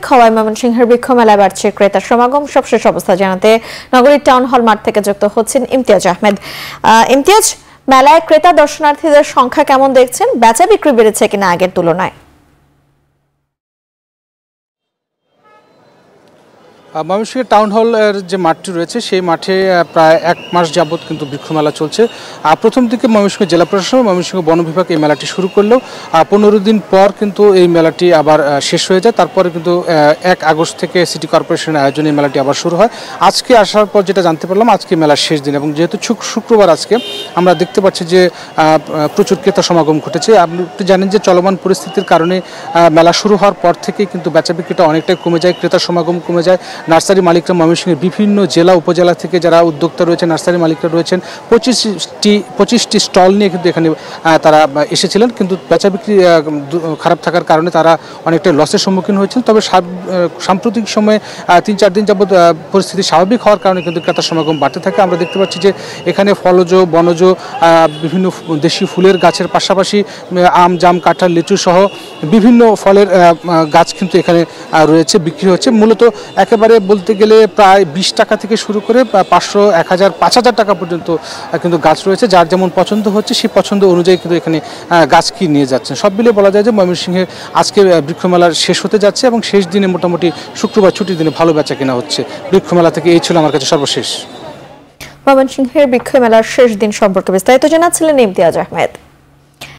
স্বাভাবিক হওয়ায় ময়মনসিংহের বৃক্ষ মেলায় বাড়ছে ক্রেতার সমাগম। সবশেষ অবস্থা জানাতে নগরীর টাউন হল মাঠ থেকে যুক্ত হচ্ছেন ইমতিয়াজ আহমেদ। ইমতিয়াজ, মেলায় ক্রেতা দর্শনার্থীদের সংখ্যা কেমন দেখছেন? বেচা বিক্রি বেড়েছে কিনা আগের তুলনায়? ময়মনসিংহের টাউন হলের যে মাঠটি রয়েছে সেই মাঠে প্রায় 1 মাস যাবৎ কিন্তু বৃক্ষমেলা চলছে। প্রথম দিকে ময়মনসিংহ জেলা প্রশাসন ময়মনসিংহ বন বিভাগ এই মেলাটি শুরু করলেও 15 দিন পর কিন্তু এই মেলাটি আবার শেষ হয়ে যায়। তারপরে কিন্তু 1 আগস্ট থেকে সিটি কর্পোরেশনের আয়োজনে এই মেলাটি আবার শুরু হয়। আজকে আসার পর যেটা জানতে পারলাম, আজকে মেলার শেষ দিন এবং যেহেতু শুক্রবার আজকে আমরা দেখতে পাচ্ছি যে প্রচুর ক্রেতা সমাগম ঘটেছে। আপনি জানেন যে চলমান পরিস্থিতির কারণে মেলা শুরু হওয়ার পর থেকেই কিন্তু বেচা বিক্রিটা অনেকটাই কমে যায়, ক্রেতা সমাগম কমে যায়। নার্সারি মালিকরা ময়মনসিংহের বিভিন্ন জেলা উপজেলা থেকে যারা উদ্যোক্তা রয়েছেন, নার্সারি মালিকরা রয়েছেন, 25টি স্টল নিয়ে কিন্তু এখানে তারা এসেছিলেন, কিন্তু বেচা বিক্রি খারাপ থাকার কারণে তারা অনেকটা লসের সম্মুখীন হয়েছেন। তবে সাম্প্রতিক সময়ে 3-4 দিন যাবৎ পরিস্থিতি স্বাভাবিক হওয়ার কারণে কিন্তু ক্রেতার সমাগম বাড়তে থাকে। আমরা দেখতে পাচ্ছি যে এখানে ফলজ বনজ বিভিন্ন দেশি ফুলের গাছের পাশাপাশি আম, জাম, কাঁঠাল, লিচু সহ বিভিন্ন ফলের গাছ কিন্তু এখানে রয়েছে, বিক্রি হচ্ছে। মূলত একেবারে বলতে গেলে প্রায় 20 টাকা থেকে শুরু করে 500, 1000, 5000 টাকা পর্যন্ত কিন্তু গাছ রয়েছে। যার যেমন পছন্দ হচ্ছে সেই পছন্দ অনুযায়ী কিন্তু এখানে গাছ কি নিয়ে যাচ্ছেন। সব মিলিয়ে বলা যায় যে ময়মনসিংহে আজকে বৃক্ষমেলার শেষ হতে যাচ্ছে এবং শেষ দিনে মোটামুটি শুক্রবার ছুটির দিনে ভালো বেচা কেনা হচ্ছে। বৃক্ষমেলা থেকে এই ছিল আমার কাছে সর্বশেষ। ময়মনসিংহের বৃক্ষ মেলার শেষ দিন সম্পর্কে বিস্তারিত জানাচ্ছিলেন ইমতিয়াজ আহমেদ।